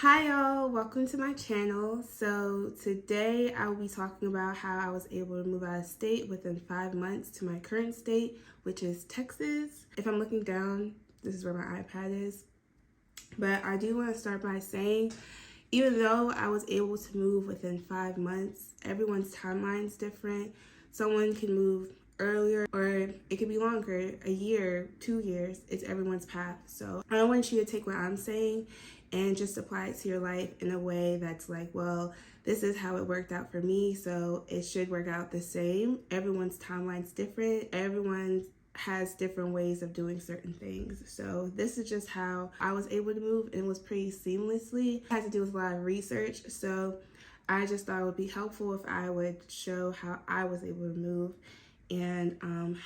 Hi y'all, welcome to my channel. So today I will be talking about how I was able to move out of state within 5 months to my current state, which is Texas. If I'm looking down, this is where my iPad is. But I do want to start by saying, even though I was able to move within 5 months, everyone's timeline is different. Someone can move earlier or it could be longer, a year, 2 years. It's everyone's path. So I want you to take what I'm saying and just apply it to your life in a way that's like, well, this is how it worked out for me, so it should work out the same. Everyone's timeline's different. Everyone has different ways of doing certain things. So this is just how I was able to move, and it was pretty seamlessly. I had to do with a lot of research, so I just thought it would be helpful if I would show how I was able to move and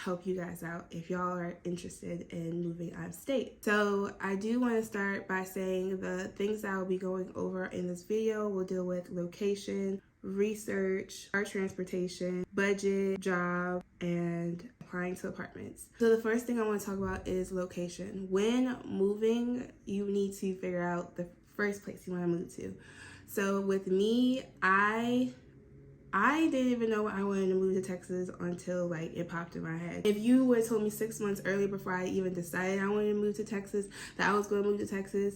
help you guys out if y'all are interested in moving out of state. So I do want to start by saying the things that I'll be going over in this video will deal with location, research, our transportation, budget, job, and applying to apartments. So the first thing I want to talk about is location. When moving, you need to figure out the first place you want to move to. So with me, I didn't even know I wanted to move to Texas until like it popped in my head. If you would have told me 6 months earlier before I even decided I wanted to move to Texas, that I was going to move to Texas,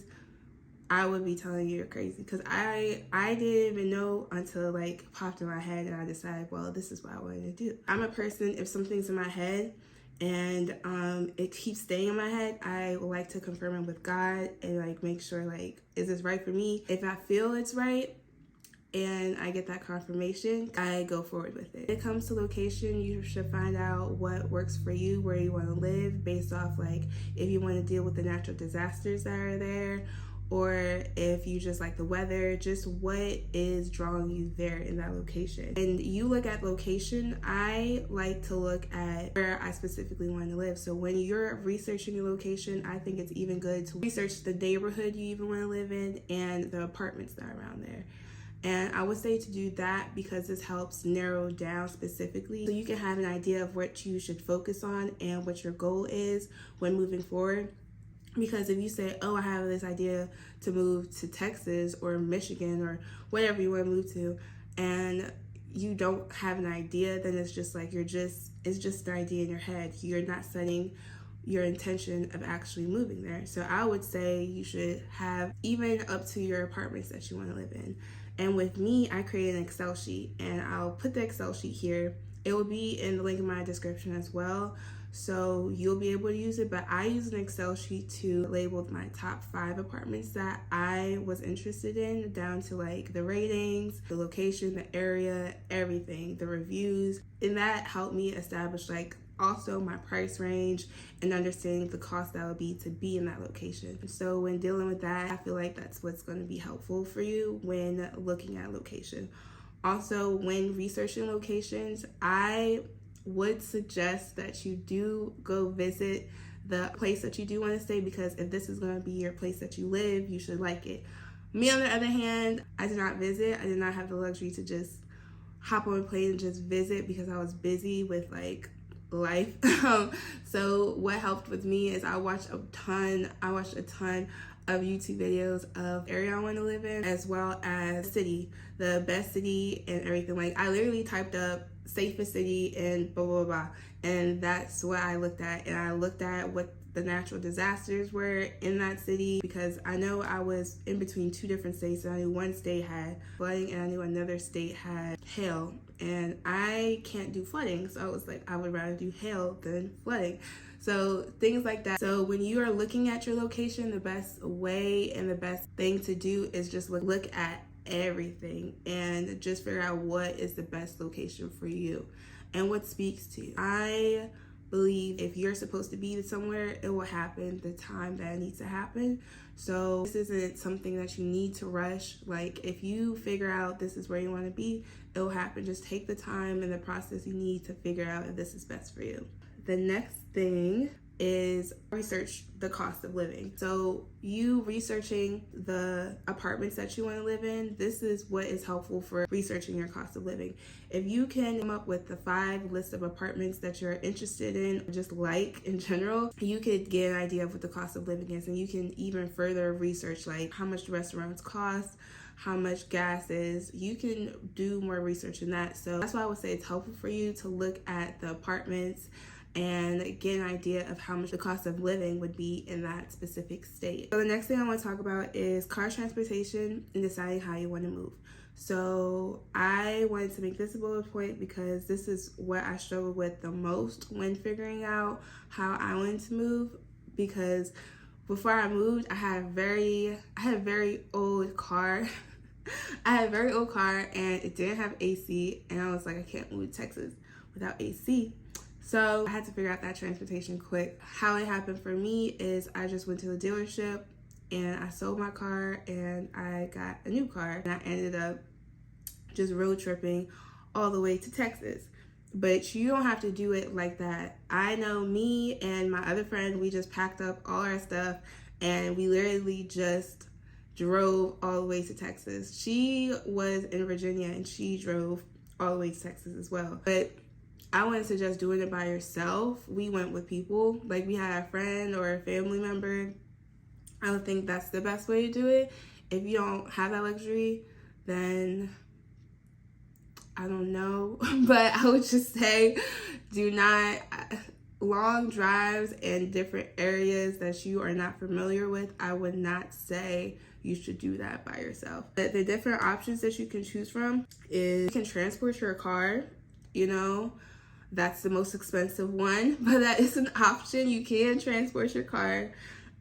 I would be telling you you're crazy, because I didn't even know until like popped in my head and I decided, well, this is what I wanted to do. I'm a person, if something's in my head and it keeps staying in my head, I like to confirm it with God and like make sure like, is this right for me? If I feel it's right and I get that confirmation, I go forward with it. When it comes to location, you should find out what works for you, where you want to live, based off like if you want to deal with the natural disasters that are there, or if you just like the weather, just what is drawing you there in that location. And you look at location, I like to look at where I specifically want to live. So when you're researching your location, I think it's even good to research the neighborhood you even want to live in and the apartments that are around there. And I would say to do that because this helps narrow down specifically so you can have an idea of what you should focus on and what your goal is when moving forward. Because if you say, oh, I have this idea to move to Texas or Michigan or whatever you want to move to, and you don't have an idea, then it's just like it's just an idea in your head. You're not setting your intention of actually moving there. So I would say you should have even up to your apartments that you want to live in. And with me, I created an Excel sheet, and I'll put the Excel sheet here. It will be in the link in my description as well, so you'll be able to use it. But I use an Excel sheet to label my top 5 apartments that I was interested in, down to like the ratings, the location, the area, everything, the reviews. And that helped me establish like also my price range and understanding the cost that would be in that location. So when dealing with that, I feel like that's what's going to be helpful for you when looking at location. Also, when researching locations, I would suggest that you do go visit the place that you do want to stay, because if this is going to be your place that you live, you should like it. Me, on the other hand, I did not visit. I did not have the luxury to just hop on a plane and just visit because I was busy with like life. So what helped with me is I watched a ton of YouTube videos of area I want to live in, as well as city, the best city and everything. Like I literally typed up safest city and blah blah blah, and that's what I looked at. And I looked at what the natural disasters were in that city, because I know I was in between 2 different states, and I knew one state had flooding and I knew another state had hail, and I can't do flooding, so I was like, I would rather do hail than flooding. So things like that. So when you are looking at your location, the best way and the best thing to do is just look at everything and just figure out what is the best location for you and what speaks to you. I believe if you're supposed to be somewhere, it will happen the time that it needs to happen. So this isn't something that you need to rush. Like if you figure out this is where you want to be, it will happen. Just take the time and the process you need to figure out if this is best for you. The next thing is research the cost of living. So you researching the apartments that you want to live in, this is what is helpful for researching your cost of living. If you can come up with the 5 list of apartments that you're interested in, or just like in general, you could get an idea of what the cost of living is, and you can even further research like how much the restaurants cost, how much gas is. You can do more research in that. So that's why I would say it's helpful for you to look at the apartments and get an idea of how much the cost of living would be in that specific state. So the next thing I want to talk about is car transportation and deciding how you want to move. So I wanted to make this a bullet point because this is what I struggled with the most when figuring out how I wanted to move, because before I moved, I had a very old car. I had a very old car and it didn't have AC, and I was like, I can't move to Texas without AC. So I had to figure out that transportation quick. How it happened for me is I just went to the dealership and I sold my car and I got a new car, and I ended up just road tripping all the way to Texas. But you don't have to do it like that. I know me and my other friend, we just packed up all our stuff and we literally just drove all the way to Texas. She was in Virginia and she drove all the way to Texas as well. But I wanted to just doing it by yourself. We went with people, like we had a friend or a family member. I don't think that's the best way to do it. If you don't have that luxury, then I don't know. But I would just say do not, long drives in different areas that you are not familiar with, I would not say you should do that by yourself. But the different options that you can choose from is you can transport your car, you know. That's the most expensive one, but that is an option. You can transport your car.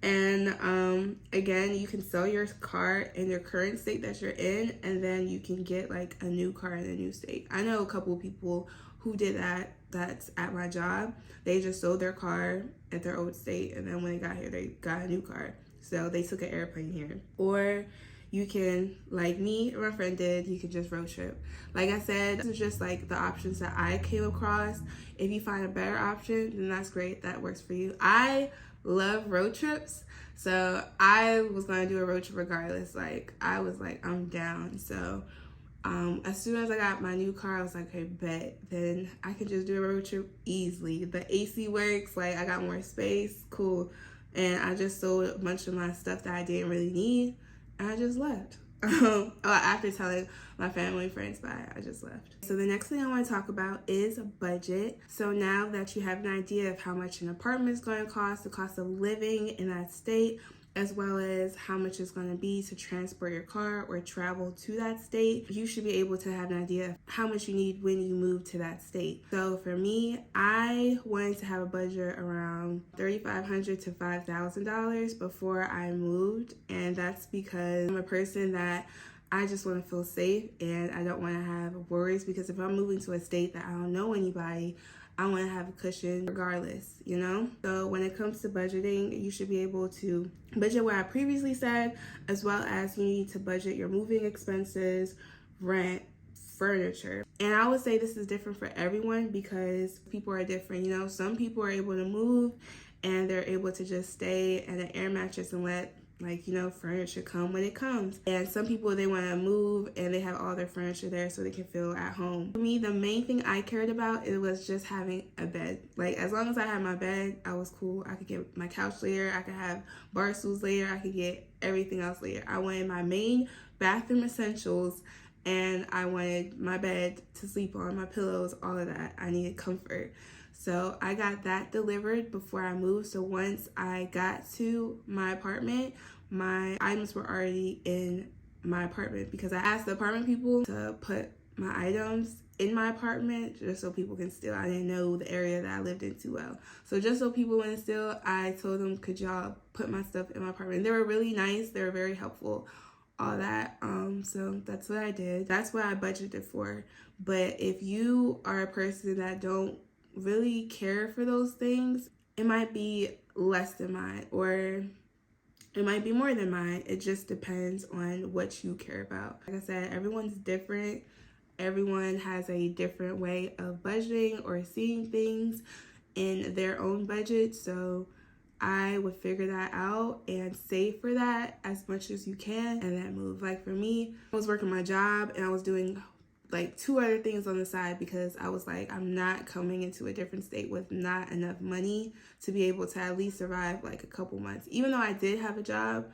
And again, you can sell your car in your current state that you're in, and then you can get like a new car in a new state. I know a couple of people who did that. That's at my job. They just sold their car at their old state, and then when they got here, they got a new car. So they took an airplane here. Or you can, like me or my friend did, you can just road trip. Like I said, this is just like the options that I came across. If you find a better option, then that's great. That works for you. I love road trips, so I was gonna do a road trip regardless. Like I was like, I'm down. So as soon as I got my new car, I was like, okay, bet, then I can just do a road trip easily. The AC works, like I got more space, cool. And I just sold a bunch of my stuff that I didn't really need, and I just left. After telling my family and friends bye, I just left. So the next thing I want to talk about is budget. So now that you have an idea of how much an apartment is going to cost, the cost of living in that state, as well as how much it's going to be to transport your car or travel to that state, you should be able to have an idea of how much you need when you move to that state. So for me, I wanted to have a budget around $3,500 to $5,000 before I moved, and that's because I'm a person that I just want to feel safe and I don't want to have worries, because if I'm moving to a state that I don't know anybody, I want to have a cushion regardless, you know? So when it comes to budgeting, you should be able to budget what I previously said, as well as you need to budget your moving expenses, rent, furniture. And I would say this is different for everyone because people are different, you know? Some people are able to move and they're able to just stay at an air mattress and let, like, you know, furniture come when it comes. And some people, they want to move and they have all their furniture there so they can feel at home. For me, the main thing I cared about, it was just having a bed. Like, as long as I had my bed, I was cool. I could get my couch later, I could have bar stools later, I could get everything else later. I wanted my main bathroom essentials, and I wanted my bed to sleep on, my pillows, all of that. I needed comfort. So I got that delivered before I moved. So once I got to my apartment, my items were already in my apartment, because I asked the apartment people to put my items in my apartment just so people can steal. I didn't know the area that I lived in too well. So just so people wouldn't steal, I told them, could y'all put my stuff in my apartment? And they were really nice. They were very helpful, all that. So that's what I did. That's what I budgeted for. But if you are a person that don't really care for those things, it might be less than mine, or it might be more than mine. It just depends on what you care about. Like I said, everyone's different. Everyone has a different way of budgeting or seeing things. in their own budget. So I would figure that out and save for that as much as you can and then move. Like for me, I was working my job and I was doing like 2 other things on the side because I was like, I'm not coming into a different state with not enough money to be able to at least survive like a couple months. Even though I did have a job,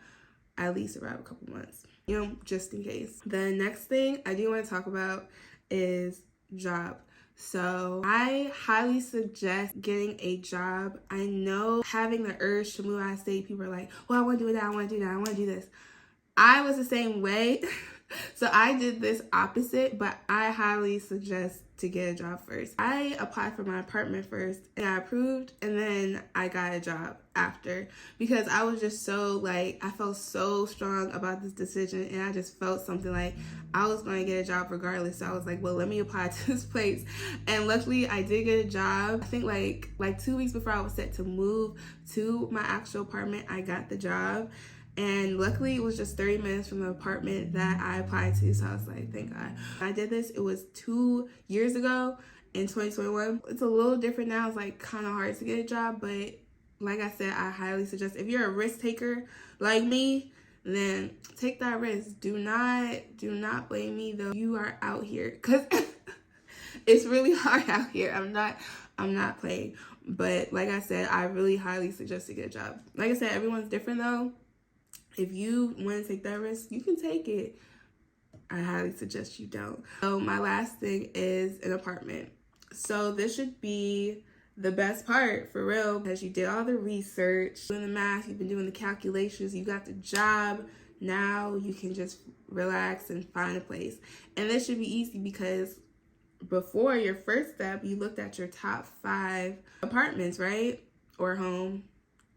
I at least survive a couple months, you know, just in case. The next thing I do want to talk about is job. So I highly suggest getting a job. I know having the urge to move out of state, people are like, well, I want to do that, I want to do that, I want to do this. I was the same way. So I did this opposite, but I highly suggest to get a job first. I applied for my apartment first and I approved, and then I got a job after because I was just so like, I felt so strong about this decision and I just felt something like I was going to get a job regardless. So I was like, well, let me apply to this place. And luckily I did get a job. I think like 2 weeks before I was set to move to my actual apartment, I got the job. And luckily it was just 30 minutes from the apartment that I applied to. So I was like, thank God. I did this, it was 2 years ago in 2021. It's a little different now. It's like kind of hard to get a job, but like I said, I highly suggest if you're a risk taker like me, then take that risk. Do not blame me though. You are out here because it's really hard out here. I'm not playing. But like I said, I really highly suggest to get a job. Like I said, everyone's different though. If you want to take that risk, you can take it. I highly suggest you don't. So my last thing is an apartment. So this should be the best part for real because you did all the research, doing the math, you've been doing the calculations, you got the job. Now you can just relax and find a place. And this should be easy because before your first step, you looked at your top 5 apartments, right? Or home.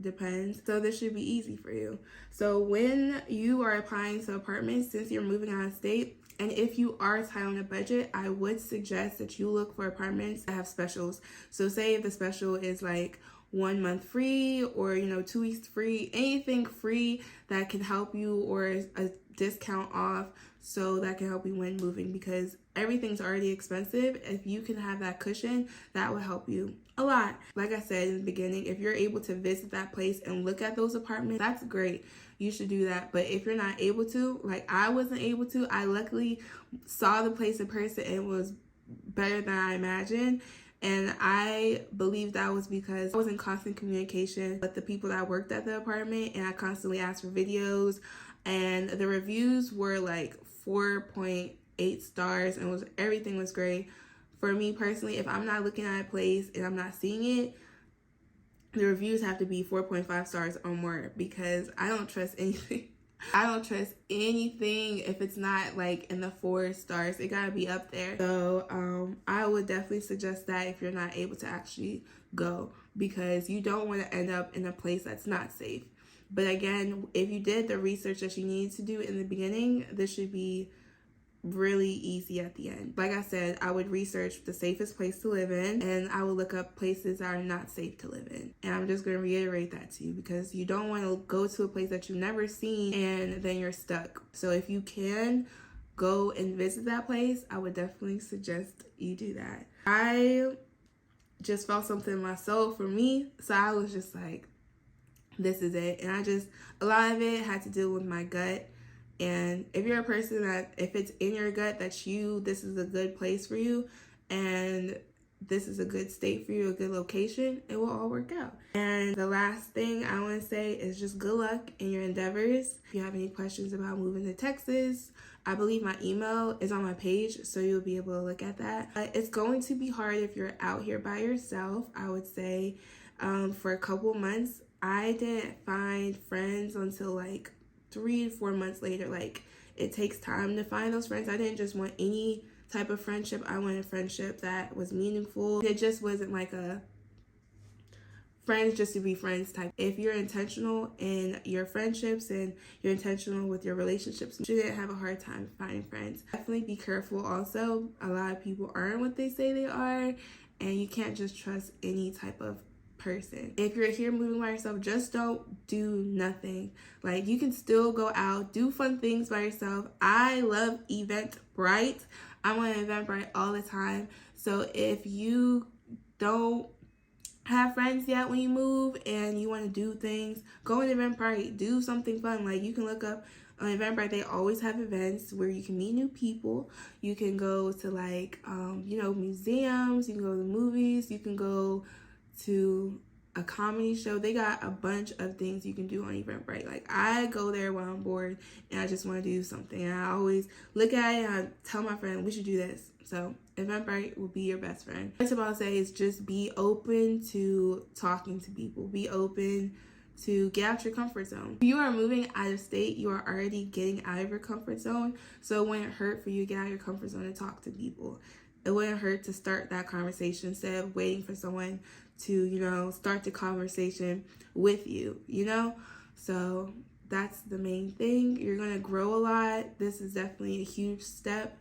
Depends. So this should be easy for you. So when you are applying to apartments, since you're moving out of state, and if you are tight on a budget, I would suggest that you look for apartments that have specials. So say if the special is like 1 month free or 2 weeks free, anything free that can help you, or a discount off, so that can help you when moving, because everything's already expensive. If you can have that cushion, that will help you a lot. Like I said in the beginning, if you're able to visit that place and look at those apartments, that's great. You should do that. But if you're not able to, like I wasn't able to, I luckily saw the place in person and it was better than I imagined. And I believe that was because I was in constant communication with the people that worked at the apartment, and I constantly asked for videos, and the reviews were like 4.8 stars, and everything was great. For me personally, if I'm not looking at a place and I'm not seeing it, the reviews have to be 4.5 stars or more, because I don't trust anything. I don't trust anything if it's not like in the 4 stars. It gotta be up there. So I would definitely suggest that if you're not able to actually go, because you don't want to end up in a place that's not safe. But again, if you did the research that you need to do in the beginning, this should be really easy at the end. Like I said, I would research the safest place to live in, and I would look up places that are not safe to live in. And I'm just going to reiterate that to you, because you don't want to go to a place that you've never seen and then you're stuck. So if you can go and visit that place, I would definitely suggest you do that. I just felt something in my soul for me, so I was just like, this is it. And a lot of it had to do with my gut. And if you're a person that, if it's in your gut that this is a good place for you and this is a good state for you, a good location, it will all work out. And the last thing I want to say is just good luck in your endeavors. If you have any questions about moving to Texas, I believe my email is on my page, so you'll be able to look at that. But it's going to be hard if you're out here by yourself, I would say. For a couple months, I didn't find friends until like 3 to 4 months later. Like, it takes time to find those friends. I didn't just want any type of friendship. I wanted a friendship that was meaningful. It just wasn't like a friends just to be friends type. If you're intentional in your friendships and you're intentional with your relationships, you shouldn't have a hard time finding friends. Definitely be careful also. A lot of people aren't what they say they are, and you can't just trust any type of person. If you're here moving by yourself, just don't do nothing. Like, you can still go out, do fun things by yourself. I love Eventbrite. I'm on Eventbrite all the time. So if you don't have friends yet when you move and you want to do things, go on Eventbrite, do something fun. Like, you can look up on Eventbrite, they always have events where you can meet new people. You can go to like museums, you can go to the movies, you can go to a comedy show. They got a bunch of things you can do on Eventbrite. Like, I go there when I'm bored and I just want to do something, and I always look at it and I tell my friend we should do this. So Eventbrite will be your best friend. What I'm about to say is just be open to talking to people. Be open to get out your comfort zone. If you are moving out of state, you are already getting out of your comfort zone. So it wouldn't hurt for you to get out of your comfort zone and talk to people. It wouldn't hurt to start that conversation instead of waiting for someone to, start the conversation with you, So that's the main thing. You're going to grow a lot. This is definitely a huge step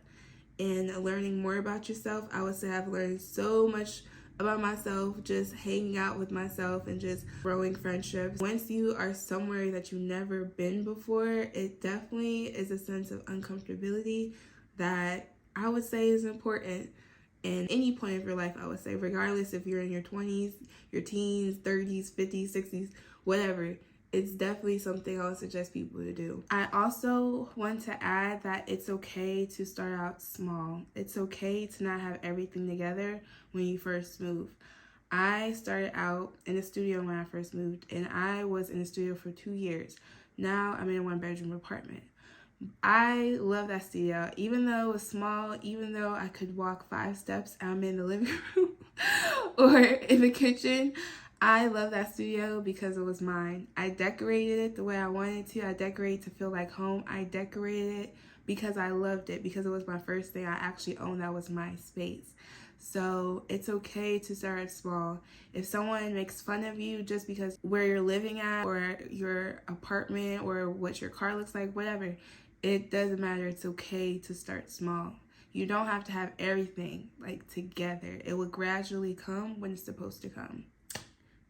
in learning more about yourself. I would say I've learned so much about myself just hanging out with myself and just growing friendships. Once you are somewhere that you've never been before, it definitely is a sense of uncomfortability that I would say is important in any point of your life. I would say, regardless if you're in your 20s, your teens, 30s, 50s, 60s, whatever, it's definitely something I would suggest people to do. I also want to add that it's okay to start out small. It's okay to not have everything together when you first move. I started out in a studio when I first moved, and I was in a studio for 2 years. Now I'm in a 1-bedroom apartment. I love that studio. Even though it was small, even though I could walk 5 steps, I'm in the living room or in the kitchen, I love that studio because it was mine. I decorated it the way I wanted to. I decorated to feel like home. I decorated it because I loved it, because it was my first thing I actually owned that was my space. So it's okay to start small. If someone makes fun of you just because where you're living at or your apartment or what your car looks like, whatever, it doesn't matter. It's okay to start small. You don't have to have everything like together. It will gradually come when it's supposed to come.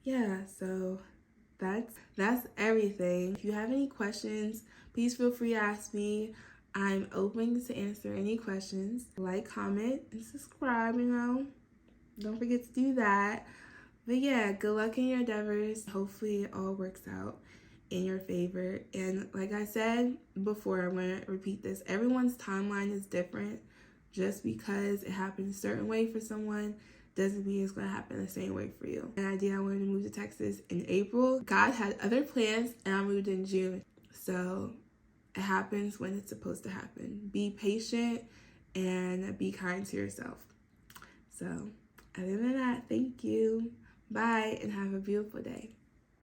Yeah, so that's everything. If you have any questions, please feel free to ask me. I'm open to answer any questions. Like, comment, and subscribe, Don't forget to do that. But yeah, good luck in your endeavors. Hopefully it all works out in your favor. And like I said before, I'm going to repeat this. Everyone's timeline is different. Just because it happened a certain way for someone doesn't mean it's going to happen the same way for you. An idea I wanted to move to Texas in April. God had other plans and I moved in June. So it happens when it's supposed to happen. Be patient and be kind to yourself. So other than that, thank you. Bye and have a beautiful day.